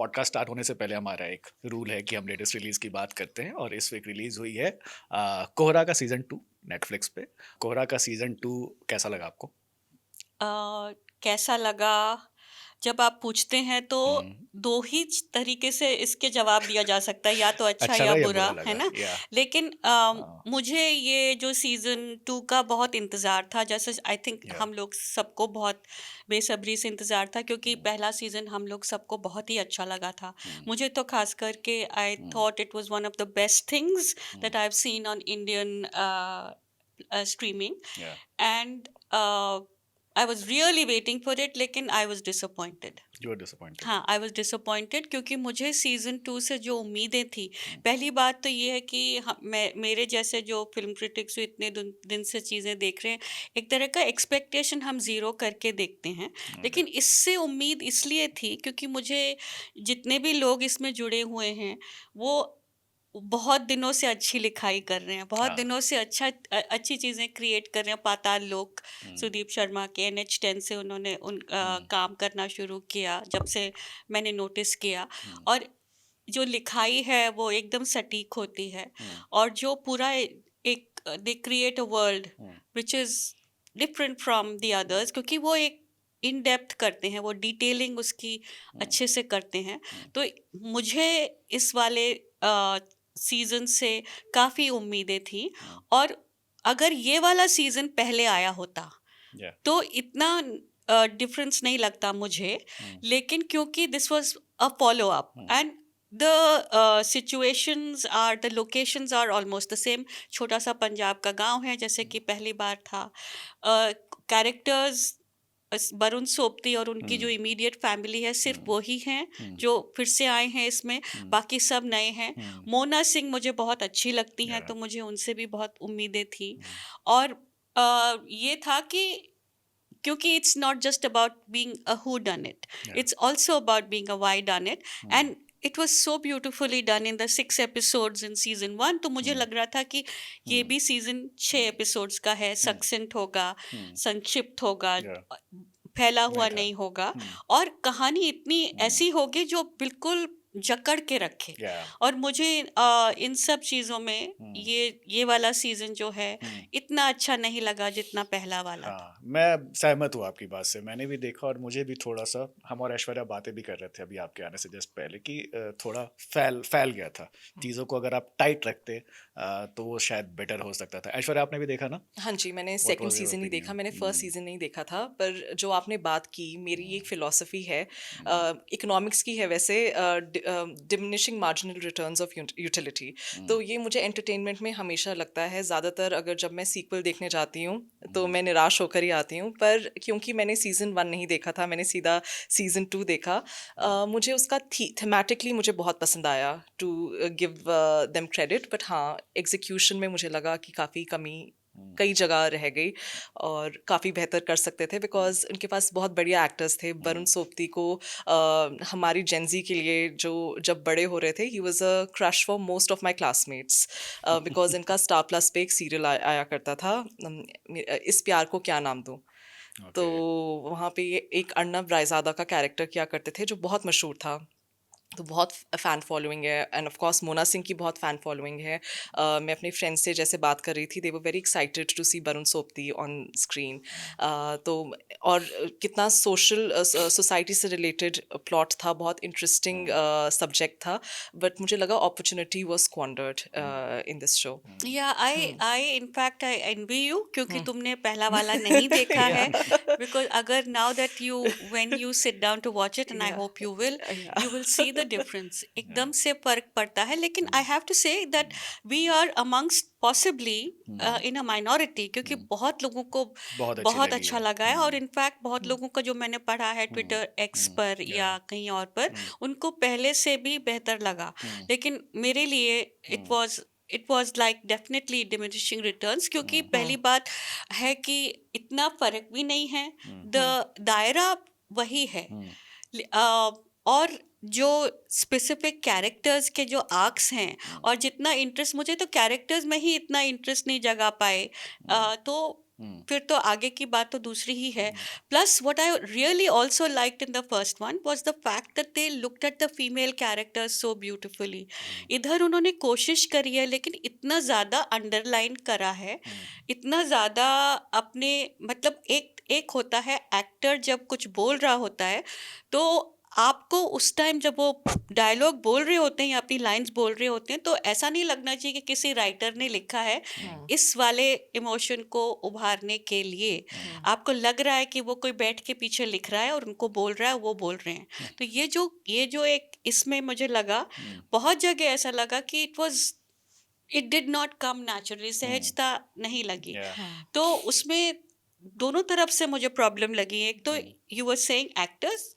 Podcast start होने से पहले हमारा एक रूल है कि हम लेटेस्ट रिलीज की बात करते हैं और इस वीक रिलीज हुई है कोहरा का सीजन 2 नेटफ्लिक्स पे। कोहरा का सीजन 2 कैसा लगा आपको? कैसा लगा? जब आप पूछते हैं तो हम्म, दो ही तरीके से इसके जवाब दिया जा सकता है, या तो अच्छा अच्छा या लगा या बुरा, बुरा है लगा ना? या लेकिन हाँ, मुझे ये जो सीज़न 2 का बहुत इंतज़ार था, जैसे आई थिंक या हम लोग सबको बहुत बेसब्री से इंतज़ार था, क्योंकि हम्म, पहला सीज़न हम लोग सबको बहुत ही अच्छा लगा था। हम्म, मुझे तो ख़ास करके I hmm, thought it was one of the best things hmm, that I have seen on Indian streaming, yeah and I was really waiting for it, लेकिन I was disappointed. You are disappointed. हाँ, I was disappointed, क्योंकि मुझे season 2 से जो उम्मीदें थी, पहली बात तो ये है कि मेरे जैसे जो फिल्म क्रिटिक्स जो इतने दिन से चीज़ें देख रहे हैं, एक तरह का एक्सपेक्टेशन हम ज़ीरो करके देखते हैं। ओके। लेकिन इससे उम्मीद इसलिए थी क्योंकि मुझे जितने भी लोग इसमें जुड़े हुए हैं, वो बहुत दिनों से अच्छी लिखाई कर रहे हैं, बहुत हाँ। दिनों से अच्छी चीज़ें क्रिएट कर रहे हैं। पाताल लोक, हम्म, सुदीप शर्मा के NH10 से उन्होंने हम्म, काम करना शुरू किया, जब से मैंने नोटिस किया। हम्म, और जो लिखाई है वो एकदम सटीक होती है, हम्म, और जो पूरा एक they create a world hmm, which is different from the others, क्योंकि वो एक इन डेप्थ करते हैं, वो डिटेलिंग उसकी हम्म, अच्छे से करते हैं। हम्म, तो मुझे इस वाले सीज़न से काफ़ी उम्मीदें थी, हम्म, और अगर ये वाला सीज़न पहले आया होता या तो इतना डिफरेंस नहीं लगता मुझे। हम्म, लेकिन क्योंकि this was a follow up, hmm, and the situations are, the locations are almost the same. छोटा सा पंजाब का गांव है, जैसे कि पहली बार था। कैरेक्टर्स वरुण सोपती और उनकी जो हम्म, इमीडिएट फैमिली है, सिर्फ हम्म, वही हैं हम्म, जो फिर से आए हैं इसमें। हम्म, बाकी सब नए हैं। हम्म, मोना सिंह मुझे बहुत अच्छी लगती हैं, या तो मुझे उनसे भी बहुत उम्मीदें थी। हम्म, और ये था कि क्योंकि it's not just about being a who done it, yeah it's also about being a why done it. Hmm, and it was so beautifully done in the 6 episodes in season 1। तो मुझे हम्म, लग रहा था कि ये हम्म, भी सीजन 6 एपिसोड्स का है, हम्म, सक्सेंट होगा, हम्म, संक्षिप्त होगा, या फैला नहीं हुआ था। नहीं होगा, हम्म, और कहानी इतनी हम्म, ऐसी होगी जो बिल्कुल जकड़ के रखे। या और मुझे इन सब चीज़ों में हम्म, ये वाला सीजन जो है, हम्म, इतना अच्छा नहीं लगा जितना पहला वाला था। हाँ, मैं सहमत हूँ आपकी बात से। मैंने भी देखा और मुझे भी थोड़ा-सा, हम और ऐश्वर्या बातें भी कर रहे थे अभी आपके आने से जस्ट पहले कि थोड़ा फैल फैल गया था। चीज़ों को अगर आप टाइट रखते तो वो शायद बेटर हो सकता था। ऐश्वर्या, आपने भी देखा ना? हाँ जी, मैंने what second was your season ही देखा, ओपिनियन? मैंने फर्स्ट हुँ, सीज़न नहीं देखा था, पर जो आपने बात की, मेरी हुँ, एक फ़िलॉसफ़ी है, हुँ, इकोनॉमिक्स की है वैसे, diminishing marginal returns of utility. Hmm, तो ये मुझे एंटरटेनमेंट में हमेशा लगता है, ज़्यादातर अगर जब मैं सीक्वल देखने जाती हूँ, तो हुँ, मैं निराश होकर ही आती हूँ। पर क्योंकि मैंने सीज़न 1 नहीं देखा था, मैंने सीधा सीज़न 2 देखा, हुँ, मुझे उसका थीमेटिकली मुझे बहुत पसंद आया, to give them credit. But हाँ, एग्ज़ीक्यूशन में मुझे लगा कि काफ़ी कमी हुँ, कई जगह रह गई, और काफ़ी बेहतर कर सकते थे, हुँ, बिकॉज़ उनके पास बहुत बढ़िया एक्टर्स थे। वरुण हुँ, सोपती को हमारी जेन ज़ी के लिए, जो जब बड़े हो रहे थे, he was a crush for most of my classmates, because इनका स्टार प्लस पे एक सीरियल आया करता था, इस प्यार को क्या नाम दूँ? तो ओके। वहाँ पे ये एक अर्नब रायज़ादा का कैरेक्टर किया करते थे, जो बहुत मशहूर था। तो बहुत फ़ैन फ़ॉलोइंग है, end of course Mona Singh की बहुत फ़ैन फ़ॉलोइंग है। मैं अपने फ्रेंड्स से जैसे बात कर रही थी, they were very excited to see Varun Sobti on screen. तो और कितना सोसाइटी से रिलेटेड प्लॉट था, बहुत इंटरेस्टिंग हुँ, सब्जेक्ट था, बट मुझे लगा opportunity was squandered hmm, in this show. Hmm, yeah I hmm, I in fact I envy you, क्योंकि हुँ। तुमने पहला वाला नहीं देखा या है। बिकॉज अगर now that you when you sit down to watch it, and I yeah hope yeah you will see the difference, yeah एकदम से फर्क पड़ता है। लेकिन hmm, I have to say that hmm, we are amongst possibly hmm, in a minority, क्योंकि hmm, बहुत लोगों को बहुत अच्छी बहुत लगी अच्छा है। लगा है। और हुँ, इनफैक्ट बहुत हुँ, लोगों का जो मैंने पढ़ा है हुँ, ट्विटर एक्स हुँ, पर या या कहीं और पर, हुँ, उनको पहले से भी बेहतर लगा। हुँ, लेकिन मेरे लिए hmm, it was like definitely diminishing returns, क्योंकि हुँ, पहली हुँ, बात है कि इतना फर्क भी नहीं है, हुँ, द हुँ, दायरा वही है। हुँ, और जो स्पेसिफिक कैरेक्टर्स के जो आर्क्स हैं, हुँ, और जितना इंटरेस्ट, मुझे तो कैरेक्टर्स में ही इतना इंटरेस्ट नहीं जगा पाए। हुँ, तो फिर तो आगे की बात तो दूसरी ही है. Plus what I really also liked in the first one was the fact that they looked at the female characters so beautifully. इधर उन्होंने कोशिश करी है लेकिन इतना ज़्यादा अंडरलाइन करा है, इतना ज़्यादा अपने मतलब एक एक होता है एक्टर जब कुछ बोल रहा होता है तो आपको उस टाइम जब वो डायलॉग बोल रहे होते हैं या अपनी लाइंस बोल रहे होते हैं तो ऐसा नहीं लगना चाहिए कि किसी राइटर ने लिखा है इस वाले इमोशन को उभारने के लिए. आपको लग रहा है कि वो कोई बैठ के पीछे लिख रहा है और उनको बोल रहा है, वो बोल रहे हैं. तो ये जो एक इसमें मुझे लगा, बहुत जगह ऐसा लगा कि it did not come naturally, सहजता नहीं लगी. Yeah. तो उसमें दोनों तरफ से मुझे प्रॉब्लम लगी. एक तो you were saying actors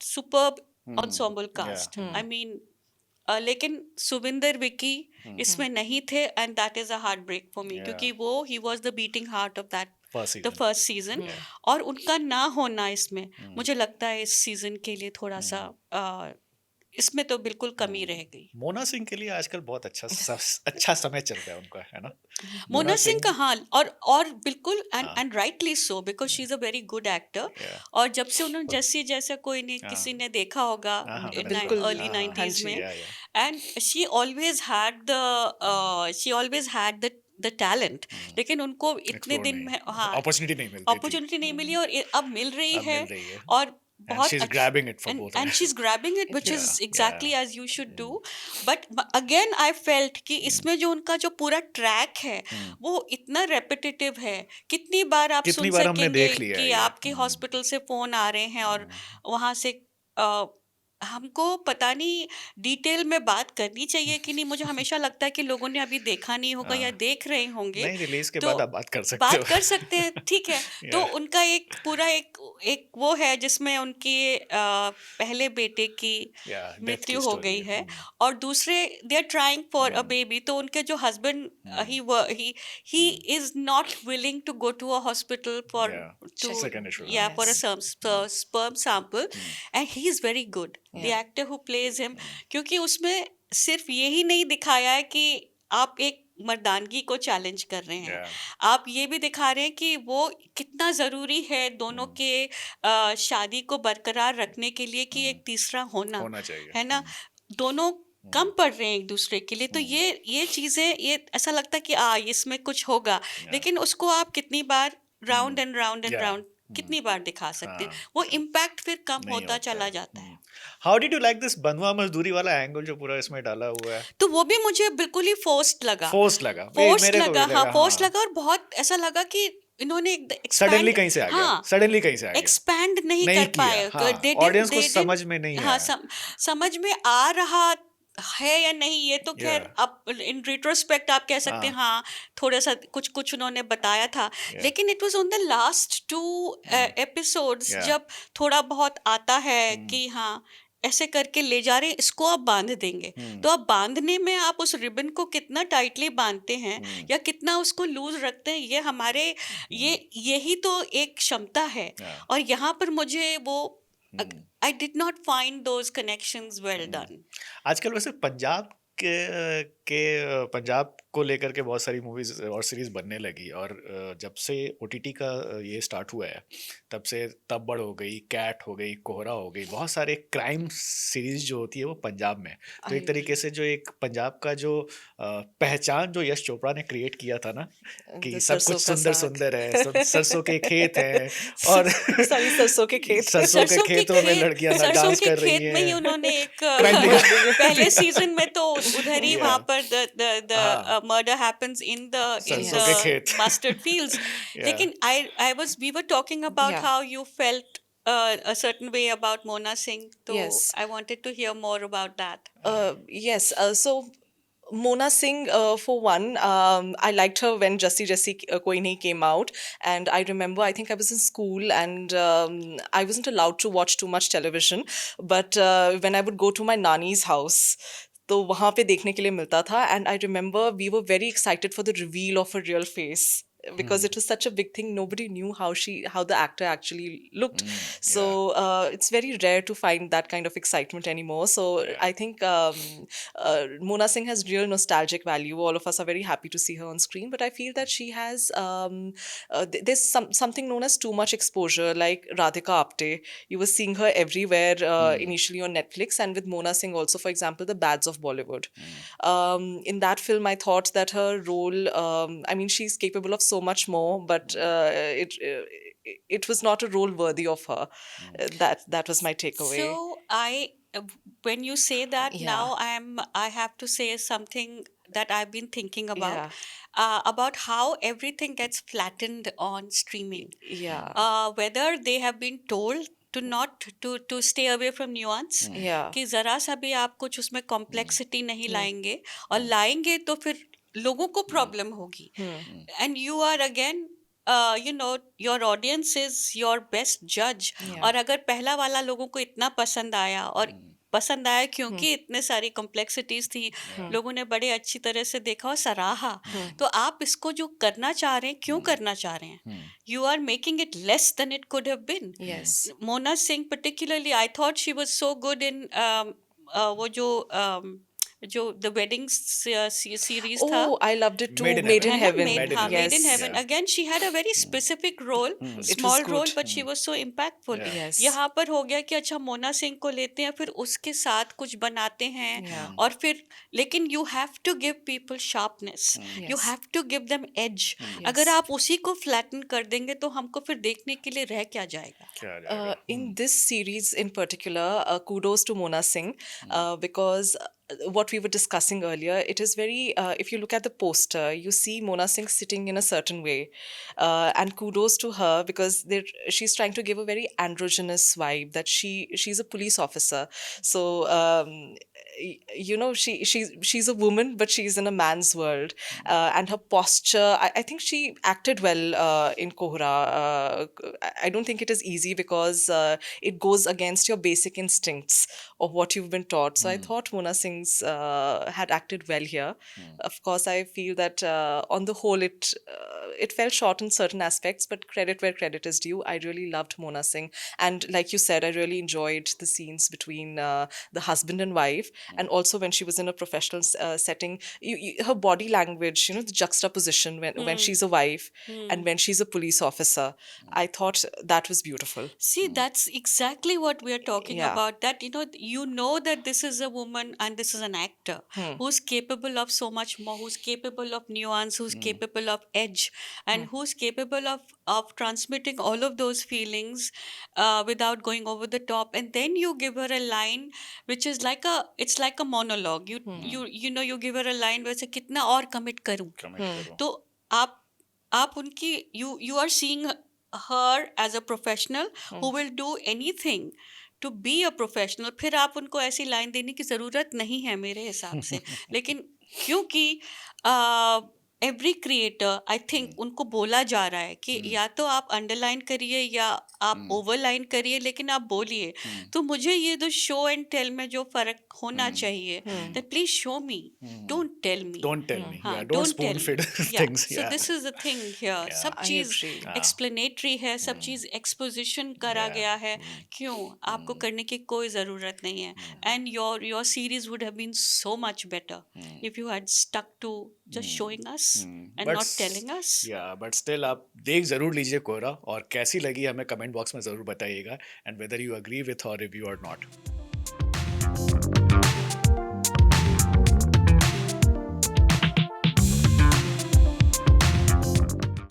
superb ensemble cast. I mean, लेकिन सुविंदर विकी इसमें नहीं थे and that is a heartbreak for me Yeah. क्योंकि वो ही was the beating heart of that First the season. First season. और उनका ना होना इसमें मुझे लगता है इस सीजन के लिए थोड़ा सा इसमें तो बिल्कुल कमी रह गई. मोना सिंह के लिए आजकल बहुत अच्छा समय चल रहा है उनका, है ना? मोना सिंह का हाल और बिल्कुल हाँ. And rightly so because she is a very good actor. Yeah. और जब से उन्होंने जैसे जैसे कोई ने किसी ने देखा होगा हाँ, बिल्कुल, अर्ली हाँ, 90s हाँ जी, में, Yeah, yeah. and she always had the talent. लेकिन उनको इतने Explore दिन नहीं. में हाँ Opportunity नहीं मिलती थी. अपॉर्चुनिटी नहीं मिली और अब मिल रही अब है मिल रही है. और बहुत she's grabbing it for both of and them. she's grabbing it which is Yeah, exactly yeah. as you should do. But again I felt कि इसमें जो उनका जो पूरा ट्रैक है वो इतना रेपिटेटिव है. कितनी बार आप कितनी सुन बार हमने सकेंगे देख लिया है कि ये. आपके हॉस्पिटल से फोन आ रहे हैं और वहां से हमको पता नहीं डिटेल में बात करनी चाहिए कि नहीं. मुझे हमेशा लगता है कि लोगों ने अभी देखा नहीं होगा या देख रहे होंगे नहीं, रिलीज के तो बाद आप बात कर सकते हो. बात कर सकते हैं, ठीक है. तो Yeah. उनका एक पूरा एक वो है जिसमें उनके पहले बेटे की Yeah, death मृत्यु की हो story गई है. है और दूसरे they are trying for a baby. तो उनके जो हस्बैंड ही is not willing to go to a hospital for Yeah. To Second issue. या for Yes. A sperm sample and he is very good, the actor who plays him. क्योंकि उसमें सिर्फ यही नहीं दिखाया है कि आप एक मर्दानगी को चैलेंज कर रहे हैं, Yeah. आप ये भी दिखा रहे हैं कि वो कितना ज़रूरी है दोनों के शादी को बरकरार रखने के लिए कि एक तीसरा होना होना चाहिए. है ना. दोनों कम पड़ रहे हैं एक दूसरे के लिए. तो ये चीज़ें ये ऐसा लगता है कि इसमें कुछ होगा, लेकिन उसको आप कितनी बार राउंड एंड Yeah. राउंड कितनी बार दिखा सकते हैं. हाँ, वो इम्पैक्ट फिर कम नहीं होता चला है. जाता है. How did you like this बंधुआ मजदूरी वाला एंगल जो पूरा इसमें डाला हुआ है? तो वो भी मुझे बिल्कुल ही फोर्स्ड लगा. फोर्स लगा. फोर्स्ड मेरे को भी लगा, हाँ फोर्स्ड हाँ. लगा. और बहुत ऐसा लगा कि इन्होंने सडनली कहीं से आ गया. हाँ सडनली कहीं से आ गया. एक्सपैंड नहीं नहीं कर पाए. किया. हाँ. ऑडियंस को समझ में नहीं हाँ आया. समझ में आ रहा है या नहीं ये तो खैर Yeah. अब इन रिट्रोस्पेक्ट आप कह सकते हैं हाँ थोड़ा सा कुछ उन्होंने बताया था. Yeah. लेकिन it was on the last 2 episodes Yeah. जब थोड़ा बहुत आता है कि हाँ ऐसे करके ले जा रहे हैं, इसको आप बांध देंगे. तो आप बांधने में आप उस रिबन को कितना टाइटली बांधते हैं या कितना उसको लूज रखते हैं, ये हमारे यही तो एक क्षमता है. Yeah. और यहाँ पर मुझे वो I did not find those connections well done. आजकल वैसे पंजाब पंजाब को लेकर के बहुत सारी मूवीज और सीरीज बनने लगी. और जब से ओटीटी का ये स्टार्ट हुआ है तब से तब्बड़ हो गई, कैट हो गई, कोहरा हो गई, बहुत सारे क्राइम सीरीज जो होती है वो पंजाब में. तो एक तरीके से जो एक पंजाब का जो पहचान जो यश चोपड़ा ने क्रिएट किया था ना कि सब सरसों कुछ का सुंदर साग. सुंदर है, सरसों के खेत हैं और सारी सरसों के खेत. सरसों के खेतों में लड़कियां सरसों डांस के कर रही खेत में ही हैं. उन्होंने एक Crime दिखा. पहले सीजन में तो उधर ही Yeah. वहां पर द मर्डर हैपेंस इन सरसों के खेत. Mustard fields. Yeah. लेकिन we were talking about Yeah. How you felt a certain way about Mona Singh. So Yes. I wanted to hear more about that. Yes. So Mona Singh, for one, I liked her when Jussie Jussie Koi Nahi came out, and I remember I think I was in school and I wasn't allowed to watch too much television, but when I would go to my nani's house, तो वहाँ पे देखने के लिए मिलता था. And I remember we were very excited for the reveal of her real face. because it was such a big thing. Nobody knew how the actor actually looked. So it's very rare to find that kind of excitement anymore. So I think Mona Singh has real nostalgic value. All of us are very happy to see her on screen, but I feel that she has there's something known as too much exposure. Like Radhika Apte, you were seeing her everywhere initially on Netflix, and with Mona Singh also, for example, The Bads of Bollywood. In that film, I thought that her role, I mean, she's capable of so much more, but it was not a role worthy of her. That was my takeaway. So when you say that Yeah. now, I have to say something that I've been thinking Yeah. about how everything gets flattened on streaming. Yeah. Whether they have been told to not to stay away from nuance, Yeah. कि जरा सा भी आप कुछ उसमें complexity नहीं लाएंगे, और लाएंगे तो फिर लोगों को प्रॉब्लम होगी. And you are again your audience is your best judge. Yeah. और अगर पहला वाला लोगों को इतना पसंद आया, और पसंद आया क्योंकि इतने सारी कॉम्प्लेक्सिटीज थी, लोगों ने बड़े अच्छी तरह से देखा और सराहा, तो आप इसको जो करना चाह रहे हैं, क्यों करना चाह रहे हैं? You are making it less than it could have been. Yes. Mona Singh particularly, I thought she was so good in वो जो the wedding series था. Oh, I loved it too. Made in Made in Heaven. Heaven. Made in Heaven. Made in Yes. Heaven. Yeah. Again, she had a very specific role, It small was role, good. but she was so impactful. Yeah. Yes. यहाँ पर हो गया कि अच्छा मोना सिंह को लेते हैं, फिर उसके साथ कुछ बनाते हैं, Yeah. और फिर लेकिन you have to give people sharpness. You Yes. have to give them edge. Yes. अगर आप उसी को flatten कर देंगे तो हमको फिर देखने के लिए रह क्या जाएगा? क्या जाएगा? In this series in particular, kudos to Mona Singh, because what we were discussing earlier, it is very, if you look at the poster, you see Mona Singh sitting in a certain way, and kudos to her, because she's trying to give a very androgynous vibe, that she's a police officer. So she's a woman, but she's in a man's world, and her posture, I think she acted well in Kohra. I don't think it is easy, because it goes against your basic instincts of what you've been taught. So I thought Mona Singh's had acted well here. Of course, I feel that on the whole, it fell short in certain aspects, but credit where credit is due. I really loved Mona Singh, and like you said, I really enjoyed the scenes between the husband and wife, and also when she was in a professional setting, her body language, the juxtaposition when she's a wife and when she's a police officer, I thought that was beautiful. See, that's exactly what we are talking Yeah. about. That you know that this is a woman and this is an actor who's capable of so much more, who's capable of nuance, who's capable of edge, and who's capable of transmitting all of those feelings without going over the top. And then you give her a line which is like a monologue. You give her a line where से कितना और commit करूं. Commit करो. तो आप उनकी you are seeing her as a professional who will do anything to be a professional. फिर आप उनको ऐसी लाइन देने की ज़रूरत नहीं है मेरे हिसाब से. लेकिन क्योंकि एवरी क्रिएटर, आई थिंक, उनको बोला जा रहा है कि या तो आप अंडरलाइन करिए या आप ओवरलाइन करिए, लेकिन आप बोलिए. तो मुझे ये जो शो एंड टेल में जो फर्क होना चाहिए, that please show me, don't tell me. Don't tell me. हाँ, Yeah, don't don't spoon tell feed me. things. So Yeah. this is the thing here. सब I चीज agree. एक्सप्लेनेटरी है, सब चीज एक्सपोजिशन करा Yeah. गया है. क्यों? आपको करने की कोई ज़रूरत नहीं है. And your series would have been so much better if you had stuck to just showing us and But not telling us. Yeah, but still आप देख जरूर लीजिए कोहरा, और कैसी लगी हमें कमेंट बॉक्स में जरूर बताइएगा, and whether you agree with our review or not.